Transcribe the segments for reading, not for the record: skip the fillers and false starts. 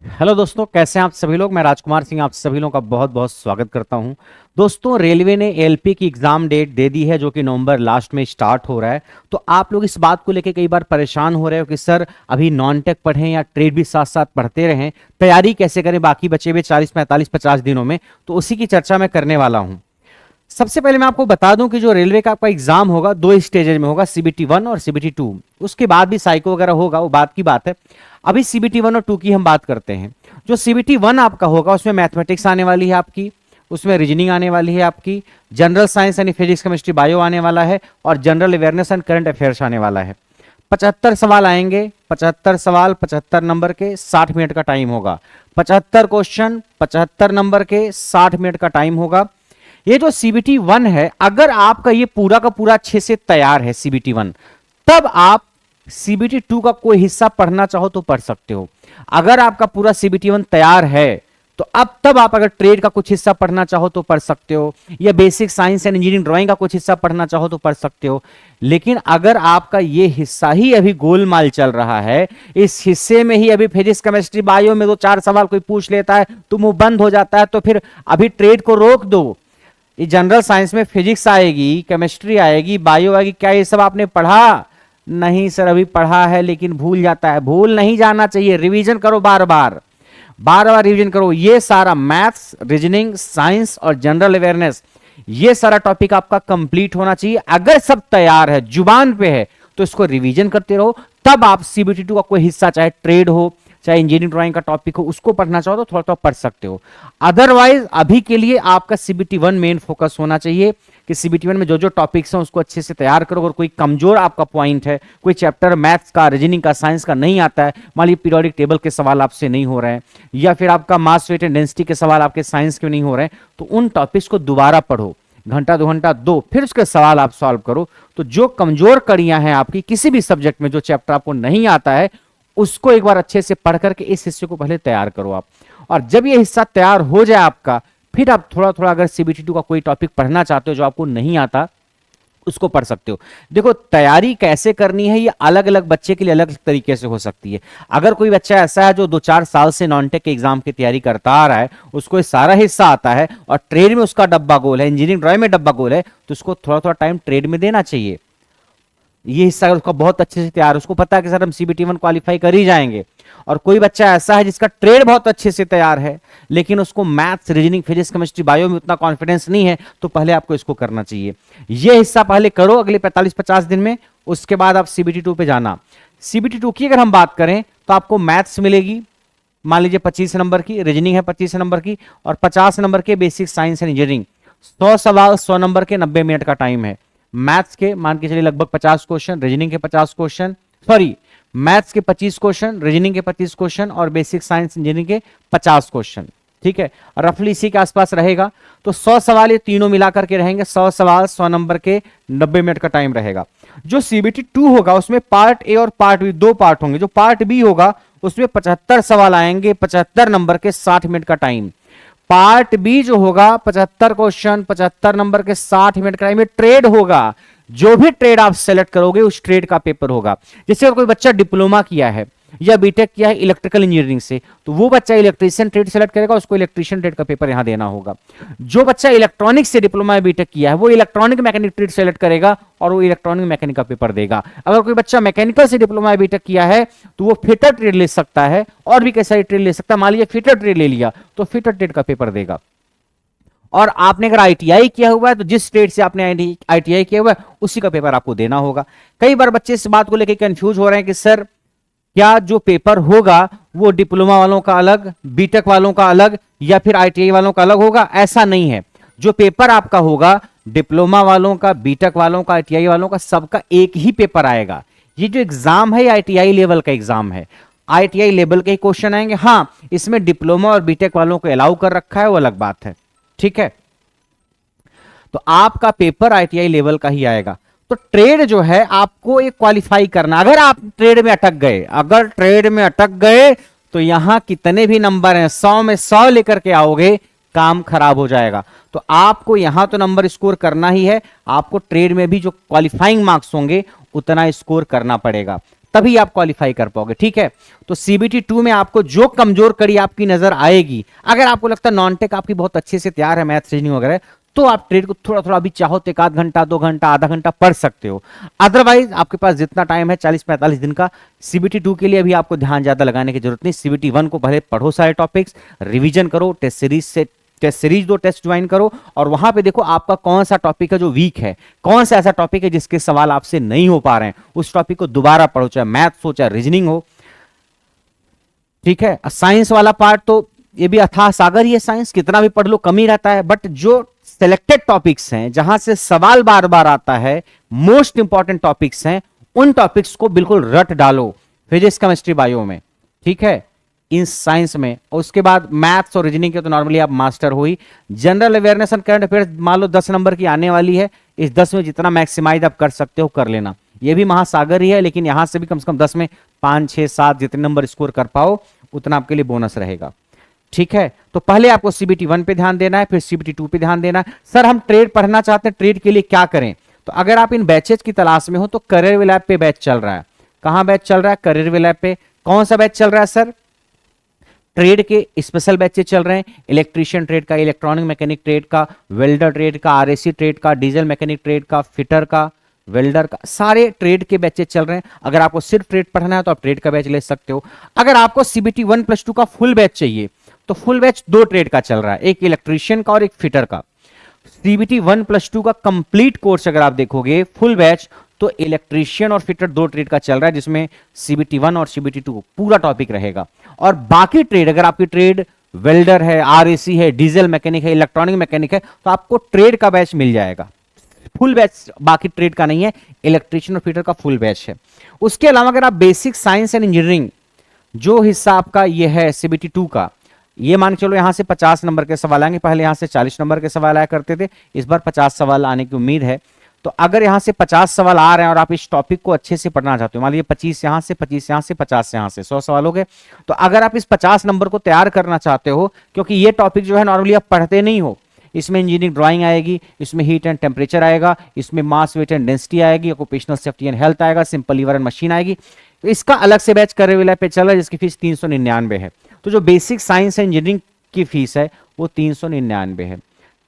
Hello दोस्तों, कैसे हैं आप सभी लोग। मैं राजकुमार सिंह आप सभी लोगों का बहुत बहुत स्वागत करता हूं। दोस्तों, रेलवे ने एलपी की एग्जाम डेट दे दी है जो कि नवंबर लास्ट में स्टार्ट हो रहा है। तो आप लोग इस बात को लेकर कई बार परेशान हो रहे हो कि सर अभी नॉन टेक पढ़ें या ट्रेड भी साथ साथ पढ़ते रहें, तैयारी कैसे करें बाकी बचे हुए 40 45 50 दिनों में। तो उसी की चर्चा मैं करने वाला हूं। सबसे पहले मैं आपको बता दूं कि जो रेलवे का आपका एग्जाम होगा दो स्टेजेज में होगा, सीबीटी 1 और सीबीटी 2। उसके बाद भी साइको वगैरह होगा, वो बात की बात है। अभी सीबीटी 1 और 2 की हम बात करते हैं। जो सीबीटी 1 आपका होगा उसमें मैथमेटिक्स आने वाली है आपकी, उसमें रीजनिंग आने वाली है आपकी, जनरल साइंस यानी फिजिक्स केमिस्ट्री बायो आने वाला है, और general awareness and current affairs आने वाला है। 75 सवाल आएंगे, 75 सवाल 75 नंबर के, 60 मिनट का टाइम होगा। 75 क्वेश्चन 75 नंबर के, 60 मिनट का टाइम होगा। ये जो सीबीटी 1 है, अगर आपका ये पूरा का पूरा अच्छे से तैयार है सीबीटी 1, तब आप सीबीटी 2 का कोई हिस्सा पढ़ना चाहो तो पढ़ सकते हो। अगर आपका पूरा सीबीटी 1 तैयार है तो अब तब आप अगर ट्रेड का कुछ हिस्सा पढ़ना चाहो तो पढ़ सकते हो, या basic science and engineering drawing का कुछ हिस्सा पढ़ना चाहो तो पढ़ सकते हो। लेकिन अगर आपका ये हिस्सा ही अभी गोलमाल चल रहा है, इस हिस्से में ही अभी फिजिक्स केमिस्ट्री बायो में 2 4 सवाल कोई पूछ लेता है तो मुंह बंद हो जाता है, तो फिर अभी ट्रेड को रोक दो। ये जनरल साइंस में फिजिक्स आएगी, केमिस्ट्री आएगी, बायो आएगी, क्या ये सब आपने पढ़ा? नहीं सर, अभी पढ़ा है लेकिन भूल जाता है। भूल नहीं जाना चाहिए, रिवीजन करो, बार बार बार बार रिवीजन करो। ये सारा मैथ्स, रीजनिंग, साइंस और जनरल अवेयरनेस, ये सारा टॉपिक आपका कंप्लीट होना चाहिए। अगर सब तैयार है, जुबान पे है, तो इसको रिवीजन करते रहो। तब आप सीबीटी 2 का कोई हिस्सा, चाहे ट्रेड हो चाहे इंजीनियरिंग ड्राइंग का टॉपिक हो, उसको पढ़ना चाहो तो थोड़ा थोड़ा पढ़ सकते हो। अदरवाइज अभी के लिए आपका सीबीटी 1 मेन फोकस होना चाहिए कि सीबीटी 1 में जो जो टॉपिक्स हैं उसको अच्छे से तैयार करो। अगर कोई कमजोर आपका पॉइंट है, कोई चैप्टर मैथ्स का, रीजनिंग का, साइंस का नहीं आता है, मान लीजिए पीरियोडिक टेबल के सवाल आपसे नहीं हो रहे हैं, या फिर आपका मास वेट एंड डेंसिटी के सवाल आपके साइंस के नहीं हो रहे हैं, तो उन टॉपिक्स को दोबारा पढ़ो, घंटा 2 घंटा दो, फिर उसके सवाल आप सॉल्व करो। तो जो कमजोर कड़ियां हैं आपकी किसी भी सब्जेक्ट में, जो चैप्टर आपको नहीं आता है, उसको एक बार अच्छे से पढ़ करके इस हिस्से को पहले तैयार करो आप। और जब ये हिस्सा तैयार हो जाए आपका, फिर आप थोड़ा थोड़ा अगर सीबीटी 2 का कोई टॉपिक पढ़ना चाहते हो जो आपको नहीं आता, उसको पढ़ सकते हो। देखो, तैयारी कैसे करनी है ये अलग अलग बच्चे के लिए अलग तरीके से हो सकती है। अगर कोई बच्चा ऐसा है जो 2 4 साल से नॉन टेक के एग्जाम की तैयारी करता आ रहा है, उसको ये सारा हिस्सा आता है और ट्रेड में उसका डब्बा गोल है, इंजीनियरिंग ड्राइंग में डब्बा गोल है, तो उसको थोड़ा थोड़ा टाइम ट्रेड में देना चाहिए। ये हिस्सा अगर उसका बहुत अच्छे से तैयार, उसको पता है कि सर हम सीबीटी 1 क्वालिफाई कर ही जाएंगे। और कोई बच्चा ऐसा है जिसका ट्रेड बहुत अच्छे से तैयार है, लेकिन उसको maths, reasoning, physics, chemistry, bio में उतना कॉन्फिडेंस नहीं है, तो पहले आपको इसको करना चाहिए। ये हिस्सा पहले करो अगले 45 50 दिन में, उसके बाद आप सीबीटी 2 पे जाना। सीबीटी 2 की अगर हम बात करें तो आपको मैथ्स मिलेगी, मान लीजिए 25 नंबर की, रीजनिंग है 25 नंबर की, और 50 नंबर के बेसिक साइंस एंड इंजीनियरिंग। 100 सवाल 100 नंबर के, 90 मिनट का टाइम है। मैथ्स के मान के चलिए लगभग 50 क्वेश्चन, रीजनिंग के 50 क्वेश्चन, सॉरी मैथ्स के 25 क्वेश्चन, रीजनिंग के 25 क्वेश्चन और बेसिक साइंस इंजीनियरिंग के 50 क्वेश्चन। ठीक है, रफली इसी के आसपास रहेगा। तो 100 सवाल ये तीनों मिलाकर के रहेंगे, 100 सवाल 100 नंबर के, 90 मिनट का टाइम रहेगा। जो सीबीटी 2 होगा उसमें पार्ट ए और पार्ट बी, दो पार्ट होंगे। जो पार्ट बी होगा उसमें 75 सवाल आएंगे, 75 नंबर के, 60 मिनट का टाइम। पार्ट बी जो होगा 75 क्वेश्चन, 75 नंबर के, 60 मिनट का टाइम में ट्रेड होगा। जो भी ट्रेड आप सेलेक्ट करोगे उस ट्रेड का पेपर होगा। जैसे अगर कोई बच्चा डिप्लोमा किया है या बीटेक किया है इलेक्ट्रिकल इंजीनियरिंग से, तो वो बच्चा इलेक्ट्रीशियन ट्रेड सेलेक्ट करेगा, उसको इलेक्ट्रीशियन ट्रेड का पेपर यहां देना होगा। जो बच्चा इलेक्ट्रॉनिक से डिप्लोमा या बीटेक किया है वो इलेक्ट्रॉनिक मैकेनिक ट्रेड सेलेक्ट करेगा और वो इलेक्ट्रॉनिक मैकेनिक का पेपर देगा। अगर कोई बच्चा मैकेनिकल से डिप्लोमा या बीटेक किया है तो वो फिटर ट्रेड ले सकता है, और भी कई सारी ट्रेड ले सकता है। मान लीजिए फिटर ट्रेड ले लिया तो फिटर ट्रेड का पेपर देगा। और आपने अगर आईटीआई किया हुआ है तो जिस ट्रेड से आपने आईटीआई किया हुआ है उसी का पेपर आपको देना होगा। कई बार बच्चे इस बात को लेकर कंफ्यूज हो रहे हैं कि सर क्या जो पेपर होगा वो डिप्लोमा वालों का अलग, बीटेक वालों का अलग, या फिर आईटीआई वालों का अलग होगा? ऐसा नहीं है। जो पेपर आपका होगा डिप्लोमा वालों का, बीटेक वालों का, आईटीआई वालों का, सबका एक ही पेपर आएगा। ये जो एग्जाम है आईटीआई लेवल का एग्जाम है, आईटीआई लेवल के ही क्वेश्चन आएंगे। हाँ, इसमें डिप्लोमा और बीटेक वालों को अलाउ कर रखा है, वो अलग बात है। ठीक है, तो आपका पेपर आईटीआई लेवल का ही आएगा। तो ट्रेड जो है आपको एक क्वालिफाई करना। अगर आप ट्रेड में अटक गए, अगर ट्रेड में अटक गए तो यहां कितने भी नंबर हैं, 100 में 100 लेकर के आओगे, काम खराब हो जाएगा। तो आपको यहां तो नंबर स्कोर करना ही है, आपको ट्रेड में भी जो क्वालिफाइंग मार्क्स होंगे उतना स्कोर करना पड़ेगा। तभी आप क्वालिफाई कर पाओगे। ठीक है, तो सीबीटी 2 में आपको जो कमजोर कड़ी आपकी नजर आएगी, अगर आपको लगता है नॉन टेक आपकी बहुत अच्छे से तैयार है, मैथ्स रीजनिंग वगैरह, तो आप ट्रेड को थोड़ा थोड़ा अभी चाहो तो 1 घंटा 2 घंटा आधा घंटा पढ़ सकते हो। अदरवाइज आपके पास जितना टाइम है 40-45 दिन का, सीबीटी 2 के लिए अभी आपको ध्यान ज्यादा लगाने की जरूरत नहीं। सीबीटी 1 को पहले पढ़ो, सारे टॉपिक्स रिवीजन करो, टेस्ट सीरीज 2 टेस्ट ज्वाइन करो, और वहां पे देखो आपका कौन सा टॉपिक है जो वीक है, कौन सा ऐसा टॉपिक है जिसके सवाल आपसे नहीं हो पा रहे हैं, उस टॉपिक को दोबारा पढ़ो, चाहे मैथ्स हो चाहे रीजनिंग हो। ठीक है, साइंस वाला पार्ट तो ये भी अथाह सागर ही है, साइंस कितना भी पढ़ लो कम ही रहता है, बट जो सिलेक्टेड टॉपिक्स हैं जहां से सवाल बार बार आता है, मोस्ट इंपॉर्टेंट टॉपिक्स हैं, उन टॉपिक्स को बिल्कुल रट डालो फिजिक्स केमिस्ट्री बायो में। ठीक है, इन साइंस में। उसके बाद मैथ्स और रीजनिंग के तो नॉर्मली आप मास्टर हो ही। General awareness and current affairs मान लो 10 नंबर की आने वाली है, इस 10 में जितना मैक्सिमाइज आप कर सकते हो कर लेना। ये भी महासागर ही है, लेकिन यहां से भी कम से कम 10 में 5 6 7 जितने नंबर स्कोर कर पाओ उतना आपके लिए बोनस रहेगा। ठीक है, तो पहले आपको सीबीटी 1 पे ध्यान देना है, फिर सीबीटी 2 पे ध्यान देना है। सर हम ट्रेड पढ़ना चाहते हैं, ट्रेड के लिए क्या करें? तो अगर आप इन बैचेज की तलाश में हो तो करियर विल ऐप पे बैच चल रहा है। कहां बैच चल रहा है? करियर विल ऐप पे। कौन सा बैच चल रहा है सर? ट्रेड के स्पेशल बैचेज चल रहे हैं, इलेक्ट्रीशियन ट्रेड का, इलेक्ट्रॉनिक मैकेनिक ट्रेड का, वेल्डर ट्रेड का, आरएसी ट्रेड का, डीजल मैकेनिक ट्रेड का, फिटर का, वेल्डर का, सारे ट्रेड के बैचेज चल रहे हैं। अगर आपको सिर्फ ट्रेड पढ़ना है तो आप ट्रेड का बैच ले सकते हो। अगर आपको सीबीटी 1+2 का फुल बैच चाहिए तो फुल बैच 2 ट्रेड का चल रहा है, एक इलेक्ट्रीशियन का और एक फिटर का। सीबीटी 1+2 का कंप्लीट कोर्स अगर आप देखोगे फुल बैच, तो इलेक्ट्रीशियन और फिटर 2 ट्रेड का चल रहा है, जिसमें सीबीटी 1 और सीबीटी 2 पूरा टॉपिक रहेगा। और बाकी ट्रेड, अगर आपकी ट्रेड वेल्डर है, आरएसी है, डीजल मैकेनिक है, इलेक्ट्रॉनिक मैकेनिक है, तो आपको ट्रेड का बैच मिल जाएगा। फुल बैच बाकी ट्रेड का नहीं है, इलेक्ट्रीशियन और फिटर का फुल बैच है। उसके अलावा अगर आप बेसिक साइंस एंड इंजीनियरिंग, जो हिस्सा आपका ये है सीबीटी 2 का, ये मान के चलो यहां से 50 नंबर के सवाल आएंगे। पहले यहां से 40 नंबर के सवाल आया करते थे, इस बार 50 सवाल आने की उम्मीद है। तो अगर यहां से 50 सवाल आ रहे हैं और आप इस टॉपिक को अच्छे से पढ़ना चाहते हो, मान लीजिए 25 यहां से, 25 यहां से, 50 यहां से, 100 सवाल हो गए। तो अगर आप इस 50 नंबर को तैयार करना चाहते हो, क्योंकि ये टॉपिक जो है नॉर्मली आप पढ़ते नहीं हो, इसमें इंजीनियरिंग ड्राइंग आएगी, इसमें हीट एंड टेम्परेचर आएगा, इसमें मास वेट एंड डेंसिटी आएगी, ऑक्यूपेशनल सेफ्टी एंड हेल्थ आएगा, सिंपल लीवर एंड मशीन आएगी। तो इसका अलग से बैच करियर विल ऐप पे चल रहा है, जिसकी फीस 399 है। तो जो बेसिक साइंस एंड इंजीनियरिंग की फीस है वो 399 है।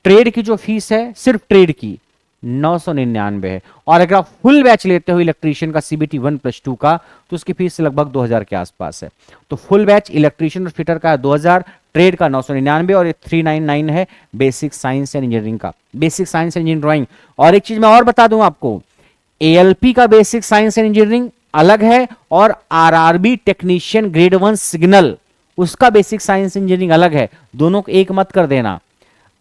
ट्रेड की जो फीस है सिर्फ ट्रेड की 999 है। और अगर आप फुल बैच लेते हो इलेक्ट्रीशियन का सीबीटी 1+2 का, तो उसकी फीस लगभग 2000 के आसपास है। तो फुल बैच इलेक्ट्रीशियन और फिटर का 2000, ट्रेड का 999 और 399 है बेसिक साइंस एंड इंजीनियरिंग का, basic science and engineering drawing. और एक चीज मैं और बता दूं आपको, एएलपी का बेसिक साइंस एंड इंजीनियरिंग अलग है, और आरआरबी टेक्नीशियन ग्रेड 1 सिग्नल उसका बेसिक साइंस इंजीनियरिंग अलग है। दोनों को एक मत कर देना।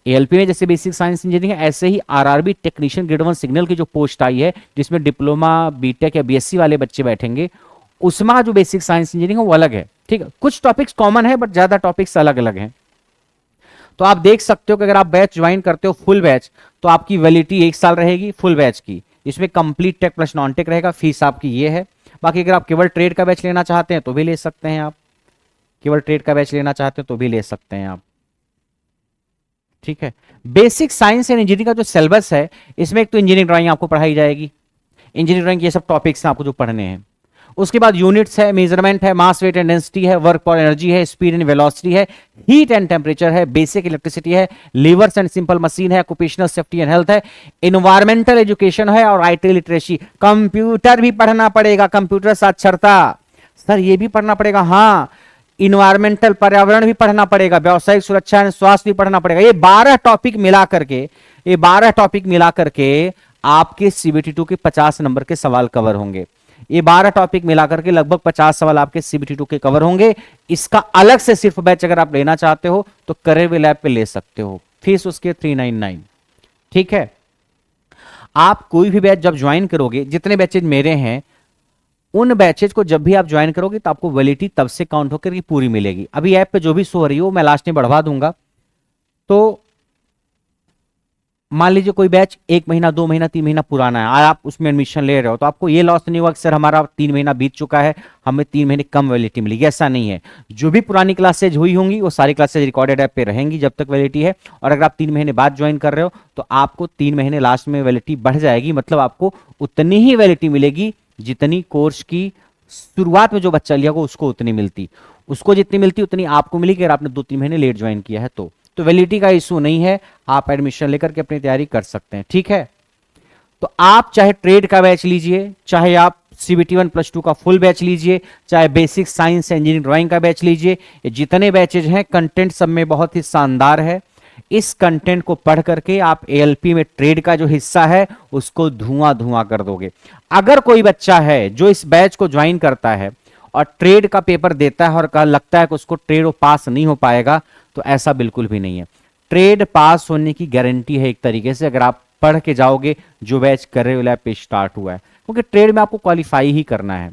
एएलपी में जैसे बेसिक साइंस इंजीनियरिंग है, ऐसे ही आरआरबी टेक्नीशियन ग्रेड 1 सिग्नल की जो पोस्ट आई है, जिसमें डिप्लोमा, बीटेक या बीएससी वाले बच्चे बैठेंगे, उसमें जो बेसिक साइंस इंजीनियरिंग है वो अलग है। ठीक है, कुछ टॉपिक्स कॉमन है बट ज्यादा टॉपिक्स अलग अलग हैं। तो आप देख सकते हो कि अगर आप बैच ज्वाइन करते हो फुल बैच, तो आपकी वैलिडिटी 1 साल रहेगी फुल बैच की। इसमें complete tech plus non tech रहेगा। फीस आपकी ये है। बाकी अगर आप केवल ट्रेड का बैच लेना चाहते हैं तो भी ले सकते हैं, आप केवल ट्रेड का बैच लेना चाहते हैं तो भी ले सकते हैं आप। ठीक है, बेसिक साइंस एंड इंजीनियरिंग का जो सिलेबस है, इसमें एक तो इंजीनियरिंग ड्राइंग आपको पढ़ाई जाएगी, इंजीनियरिंग ड्राइंग ये सब टॉपिक्स हैं आपको जो पढ़ने हैं। उसके बाद यूनिट्स है, मेजरमेंट है, मास वेट एंड डेंसिटी है, वर्क और एनर्जी है, स्पीड एंड वेलोसिटी है, हीट एंड टेम्परेचर है, बेसिक इलेक्ट्रिसिटी है, लीवर्स एंड सिंपल मशीन है, ऑक्यूपेशनल सेफ्टी एंड हेल्थ है, इन्वायरमेंटल एजुकेशन है और आईटी लिटरेसी। कंप्यूटर भी पढ़ना पड़ेगा, कंप्यूटर साक्षरता सर ये भी पढ़ना पड़ेगा। हाँ, इन्वायरमेंटल पर्यावरण भी पढ़ना पड़ेगा, व्यावसायिक सुरक्षा एंड स्वास्थ्य भी पढ़ना पड़ेगा। ये 12 टॉपिक मिला करके आपके सीबीटी 2 के 50 नंबर के सवाल कवर होंगे। ये 12 टॉपिक मिलाकर के लगभग 50 सवाल आपके सीबीटी 2 के कवर होंगे। इसका अलग से सिर्फ बैच अगर आप लेना चाहते हो तो करियर विल ऐप पे ले सकते हो, फीस उसके 399। ठीक है, आप कोई भी बैच जब ज्वाइन करोगे, जितने बैचेज मेरे हैं उन बैचेज को जब भी आप ज्वाइन करोगे तो आपको वैलिडिटी तब से काउंट होकर की पूरी मिलेगी। अभी ऐप पे जो भी शो हो रही हो मैं लास्ट में बढ़वा दूंगा। तो मान लीजिए कोई बैच 1 महीना 2 महीना 3 महीना पुराना है और आप उसमें एडमिशन ले रहे हो, तो आपको ये लॉस नहीं हुआ कि सर हमारा 3 महीना बीत चुका है, हमें 3 महीने कम वैलिडिटी मिलेगी। ऐसा नहीं है, जो भी पुरानी क्लासेज हुई होंगी वो सारी क्लासेज रिकॉर्डेड ऐप पे रहेंगी जब तक वैलिडिटी है। और अगर आप 3 महीने बाद ज्वाइन कर रहे हो तो आपको 3 महीने लास्ट में वैलिडिटी बढ़ जाएगी, मतलब आपको उतनी ही वैलिडिटी मिलेगी जितनी कोर्स की शुरुआत में जो बच्चा लिया होगा उसको उतनी मिलती, उसको जितनी मिलती उतनी आपको मिलेगी अगर आपने 2-3 महीने लेट ज्वाइन किया है तो वैलिडिटी का इशू नहीं है, आप एडमिशन लेकर के अपनी तैयारी कर सकते हैं। ठीक है, तो आप चाहे ट्रेड का बैच लीजिए, चाहे आप CBT 1 +2 का फुल बैच लीजिए, चाहे बेसिक साइंस इंजीनियरिंग ड्राइंग का बैच लीजिए, ये जितने बैचेज हैं कंटेंट सब में बहुत ही शानदार है। इस कंटेंट को पढ़ करके आप ALP में ट्रेड का जो हिस्सा है उसको धुआं धुआं कर दोगे। अगर कोई बच्चा है जो इस बैच को ज्वाइन करता है और ट्रेड का पेपर देता है और लगता है कि उसको ट्रेड पास नहीं हो पाएगा, तो ऐसा बिल्कुल भी नहीं है। ट्रेड पास होने की गारंटी है एक तरीके से, अगर आप पढ़ के जाओगे जो बैच करियर लैब पे स्टार्ट हुआ है, क्योंकि ट्रेड में आपको क्वालिफाई ही करना है।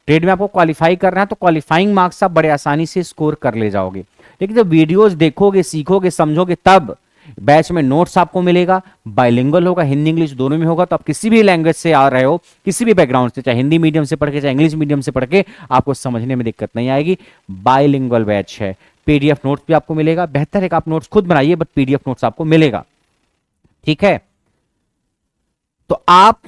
ट्रेड में आपको क्वालिफाई करना है तो क्वालिफाइंग मार्क्स आप बड़े आसानी से स्कोर कर ले जाओगे। लेकिन जब वीडियोस देखोगे, सीखोगे, समझोगे, तब बैच में नोट्स आपको मिलेगा, बाइलिंगुअल होगा, हिंदी इंग्लिश दोनों में होगा। तो आप किसी भी लैंग्वेज से आ रहे हो, किसी भी बैकग्राउंड से, चाहे हिंदी मीडियम से पढ़ के चाहे इंग्लिश मीडियम से पढ़ के, आपको समझने में दिक्कत नहीं आएगी। बाइलिंगुअल बैच है, PDF नोट्स भी आपको मिलेगा। बेहतर है कि आप नोट्स खुद बनाइए, बट PDF नोट्स आपको मिलेगा। ठीक है, तो आप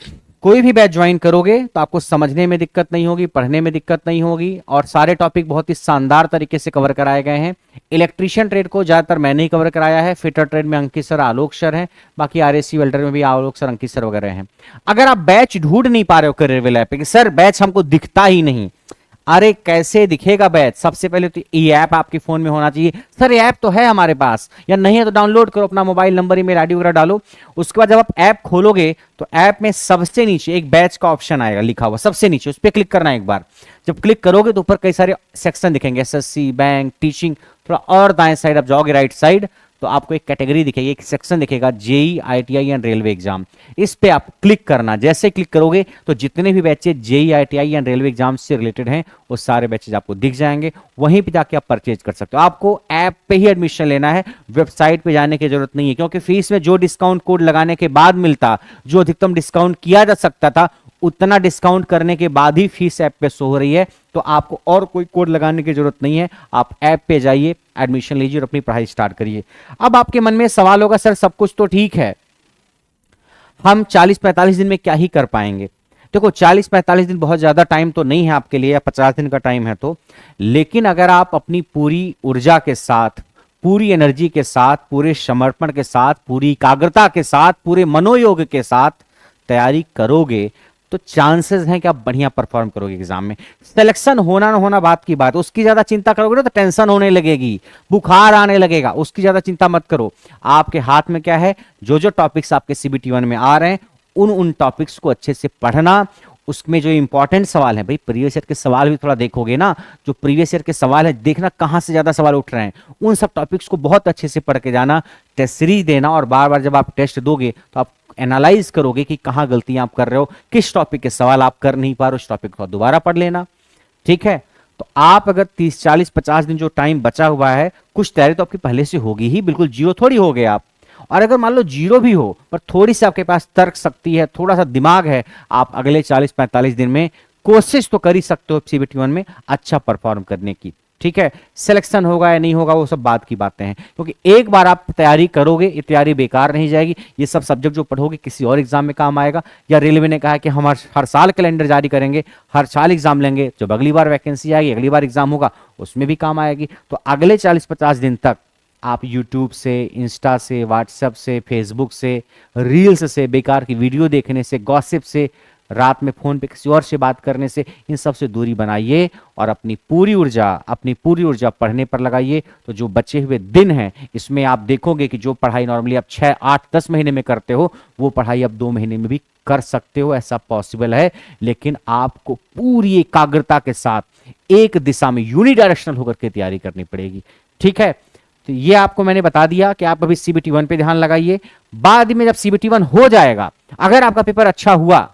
कोई भी बैच ज्वाइन करोगे तो आपको समझने में दिक्कत नहीं होगी, पढ़ने में दिक्कत नहीं होगी, और सारे टॉपिक बहुत ही शानदार तरीके से कवर कराए गए हैं। इलेक्ट्रीशियन ट्रेड को ज्यादातर मैंने ही कवर कराया है, फिटर ट्रेड में अंकित सर, आलोक सर हैं, बाकी RSC वेल्डर में भी आलोक सर, अंकित सर वगैरह हैं। अगर आप बैच ढूंढ नहीं पा रहे हो करियर लैब पे कि सर बैच हमको दिखता ही नहीं, अरे कैसे दिखेगा बैच? सबसे पहले तो ये ऐप आपके फोन में होना चाहिए। सर ये ऐप तो है हमारे पास, या नहीं है तो डाउनलोड करो, अपना मोबाइल नंबर, ईमेल आईडी वगैरह डालो। उसके बाद जब आप ऐप खोलोगे तो ऐप में सबसे नीचे एक बैच का ऑप्शन आएगा लिखा हुआ, सबसे नीचे उस पर क्लिक करना है एक बार। जब क्लिक करोगे तो ऊपर कई सारे सेक्शन दिखेंगे, SSC, बैंक, टीचिंग। थोड़ा और दाएं साइड आप जाओगे, राइट साइड, तो आपको एक कैटेगरी दिखेगी, एक सेक्शन दिखेगा, JEE, ITI and railway exam. इस पे आप क्लिक करना। जैसे क्लिक करोगे तो जितने भी batches JEE, ITI and railway exam से रिलेटेड हैं वो सारे बैचेज आपको दिख जाएंगे। वहीं पे जाके आप परचेज कर सकते हो। आपको ऐप पे ही एडमिशन लेना है, वेबसाइट पे जाने की जरूरत नहीं है, क्योंकि फीस में जो डिस्काउंट कोड लगाने के बाद मिलता, जो अधिकतम डिस्काउंट किया जा सकता था, उतना डिस्काउंट करने के बाद ही फीस ऐप पे शो हो रही है। तो आपको और कोई कोड लगाने की जरूरत नहीं है, आप ऐप पे जाइए, एडमिशन लीजिए और अपनी पढ़ाई स्टार्ट करिए। अब आपके मन में सवाल होगा, सर सब कुछ तो ठीक है, हम 40-45 दिन में क्या ही कर पाएंगे? देखो 40-45 दिन बहुत ज्यादा टाइम तो नहीं है आपके लिए, 50 दिन का टाइम है तो, लेकिन अगर आप अपनी पूरी ऊर्जा के साथ, पूरी एनर्जी के साथ, पूरे समर्पण के साथ, पूरी एकाग्रता के साथ, पूरे मनोयोग के साथ तैयारी करोगे तो चांसेस हैं कि आप बढ़िया परफॉर्म करोगे एग्जाम में। सिलेक्शन होना ना होना बात की बात, उसकी ज्यादा चिंता करोगे ना तो टेंशन होने लगेगी, बुखार आने लगेगा, उसकी ज्यादा चिंता मत करो। आपके हाथ में क्या है, जो जो टॉपिक्स आपके CBT 1 में आ रहे हैं उन टॉपिक्स को अच्छे से पढ़ना। उसमें जो इंपॉर्टेंट सवाल है, भाई प्रीवियस ईयर के सवाल भी थोड़ा देखोगे ना, जो प्रीवियस ईयर के सवाल है देखना कहां से ज्यादा सवाल उठ रहे हैं, उन सब टॉपिक्स को बहुत अच्छे से पढ़ के जाना, टेस्ट सीरीज देना, और बार बार जब आप टेस्ट दोगे तो आप एनालाइज करोगे कि कहां गलतियां आप कर रहे हो, किस टॉपिक के सवाल आप कर नहीं पा रहे हो, उस टॉपिक को दोबारा पढ़ लेना। ठीक है, तो आप अगर 30, 40, 50 दिन जो टाइम बचा हुआ है, कुछ तैयारी तो आपकी पहले से होगी ही, बिल्कुल जीरो थोड़ी हो गए आप। और अगर मान लो जीरो भी हो पर थोड़ी सी आपके पास तर्क शक्ति है, थोड़ा सा दिमाग है, आप अगले 40-45 दिन में कोशिश तो कर ही सकते हो CBT 1 में अच्छा परफॉर्म करने की। ठीक है, सिलेक्शन होगा या नहीं होगा वो सब बात की बातें हैं, क्योंकि एक बार आप तैयारी करोगे ये तैयारी बेकार नहीं जाएगी। ये सब सब्जेक्ट जो पढ़ोगे किसी और एग्जाम में काम आएगा, या रेलवे ने कहा है कि हम हर साल कैलेंडर जारी करेंगे, हर साल एग्जाम लेंगे, जब अगली बार वैकेंसी आएगी, अगली बार एग्जाम होगा, उसमें भी काम आएगी। तो अगले 40-50 दिन तक आप यूट्यूब से, इंस्टा से, व्हाट्सएप से, फेसबुक से, रील्स से, बेकार की वीडियो देखने से, गॉसिप से, रात में फोन पे किसी और से बात करने से, इन सब से दूरी बनाइए और अपनी पूरी ऊर्जा पढ़ने पर लगाइए। तो जो बचे हुए दिन हैं इसमें आप देखोगे कि जो पढ़ाई नॉर्मली आप 6, 8, 10 महीने में करते हो, वो पढ़ाई आप 2 महीने में भी कर सकते हो, ऐसा पॉसिबल है। लेकिन आपको पूरी एकाग्रता के साथ एक दिशा में यूनिडायरेक्शनल होकर के तैयारी करनी पड़ेगी। ठीक है, तो ये आपको मैंने बता दिया कि आप अभी CBT 1 पे ध्यान लगाइए। बाद में जब CBT 1 हो जाएगा, अगर आपका पेपर अच्छा हुआ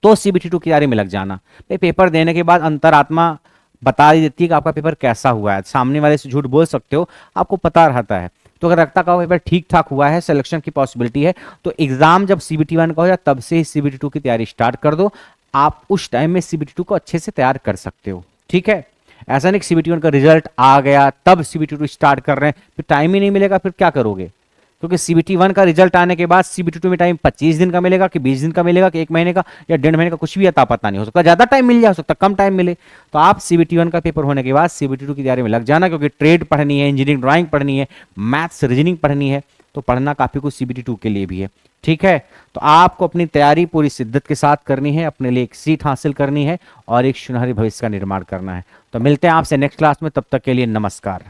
तो CBT 2 की तैयारी में लग जाना। पेपर देने के बाद अंतरात्मा बता ही देती है कि आपका पेपर कैसा हुआ है, सामने वाले से झूठ बोल सकते हो, आपको पता रहता है। तो अगर लगता का पेपर ठीक ठाक हुआ है, सिलेक्शन की पॉसिबिलिटी है, तो एग्जाम जब CBT 1 का हो जाए तब से ही CBT 2 की तैयारी स्टार्ट कर दो। आप उस टाइम में CBT 2 को अच्छे से तैयार कर सकते हो। ठीक है, ऐसा नहीं CBT 1 का रिजल्ट आ गया तब CBT 2 स्टार्ट कर रहे हैं, फिर टाइम ही नहीं मिलेगा, फिर क्या करोगे? क्योंकि सीबीटी 1 का रिजल्ट आने के बाद सीबीटी 2 में टाइम 25 दिन का मिलेगा कि 20 दिन का मिलेगा कि 1 महीने का या 1.5 महीने का, कुछ भी अता पता नहीं हो सकता, ज्यादा टाइम मिल जा सकता, कम टाइम मिले। तो आप सीबीटी 1 का पेपर होने के बाद सीबीटी 2 की तैयारी में लग जाना, क्योंकि ट्रेड पढ़नी है, इंजीनियरिंग ड्राइंग पढ़नी है, मैथ्स रीजनिंग पढ़नी है, तो पढ़ना काफी कुछ सीबीटी 2 के लिए भी है। ठीक है, तो आपको अपनी तैयारी पूरी शिद्दत के साथ करनी है, अपने लिए एक सीट हासिल करनी है और एक सुनहरे भविष्य का निर्माण करना है। तो मिलते हैं आपसे नेक्स्ट क्लास में, तब तक के लिए नमस्कार।